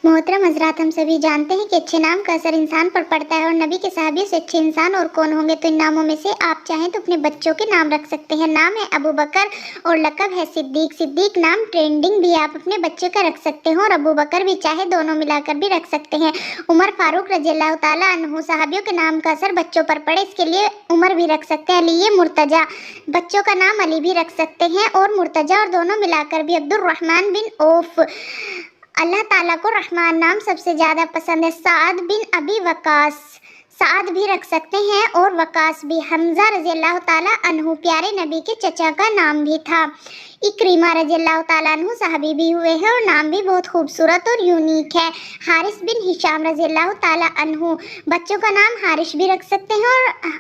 मोहतरम हजरात, हम सभी जानते हैं कि अच्छे नाम का असर इंसान पर पड़ता है और नबी के सहाबियों से अच्छे इंसान और कौन होंगे। तो इन नामों में से आप चाहें तो अपने बच्चों के नाम रख सकते हैं। नाम है अबू बकर और लक़ब है सिद्दीक। सिद्दीक नाम ट्रेंडिंग भी आप अपने बच्चे का रख सकते हो और अबू बकर भी चाहे दोनों मिलाकर भी रख सकते हैं। उमर फारूक रज़ियल्लाहु ताला अन्हु, सहाबियों के नाम का असर बच्चों पर पड़े, इसके लिए उमर भी रख सकते हैं। अली मुर्तजा, बच्चों का नाम अली भी रख सकते हैं और मुर्तजा और दोनों मिलाकर भी। अब्दुर्रहमान बिन औफ, अल्लाह ताला को रहमान नाम सबसे ज़्यादा पसंद है। साद बिन अबी वकास, साद भी रख सकते हैं और वकास भी। हमजा रज़ियल्लाहु ताला अन्हु, प्यारे नबी के चचा का नाम भी था। इक्रिमा रज़ियल्लाहु ताला अन्हु सहाबी भी हुए हैं और नाम भी बहुत खूबसूरत और यूनिक है। हारिस बिन हिशाम रज़ियल्लाहु ताला अन्हु, बच्चों का नाम हारिश भी रख सकते हैं। और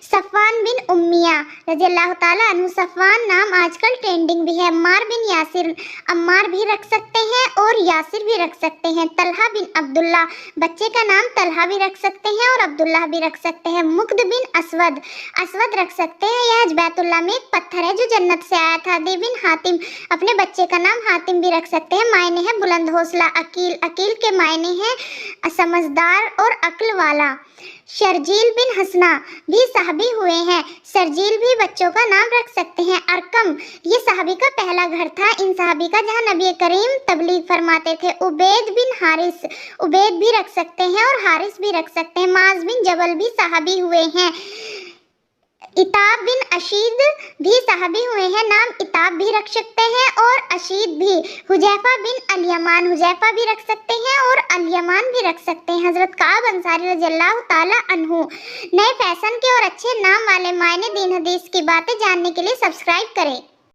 सफ़वान बिन उम्मिया रज़ियल्लाहु ताला अन्हु, सफ़वान नाम आजकल ट्रेंडिंग भी है। अम्मार बिन यासिर, अम्मार भी रख सकते हैं और यासिर भी रख सकते हैं। तलहा बिन अब्दुल्ला, बच्चे का नाम तलहा भी रख सकते हैं और अब्दुल्ला भी रख सकते हैं। मुक्द बिन असवद, असवद रख सकते हैं। यह हजबैतुल्लाह में एक पत्थर है जो जन्नत से आया था। दी बिन हातिम, अपने बच्चे का नाम हातिम भी रख सकते हैं। मायने है बुलंद हौसला। अकील, अकील के मायने हैं समझदार और अक्ल वाला। शर्जील बिन हसना भी साहबी हुए हैं। शर्जील भी बच्चों का नाम रख सकते हैं। अरकम, ये साहबी का पहला घर था इन साहबी का जहां नबी करीम तबलीग फरमाते थे। उबैद बिन हारिस, उबैद भी रख सकते हैं और हारिस भी रख सकते हैं। माज बिन जबल भी साहबी हुए हैं। इताब बिन अशीद भी साहबी हुए हैं, नाम इताब भी रख सकते हैं और अशीद भी। हुजैफा बिन अल-यमान, हुजैफा भी रख सकते हैं और अल-यमान भी रख सकते हैं। हजरत काब अंसारी रज़ियल्लाहु ताला अन्हु, नए फैशन के और अच्छे नाम वाले मायने दीन हदीस की बातें जानने के लिए सब्सक्राइब करें।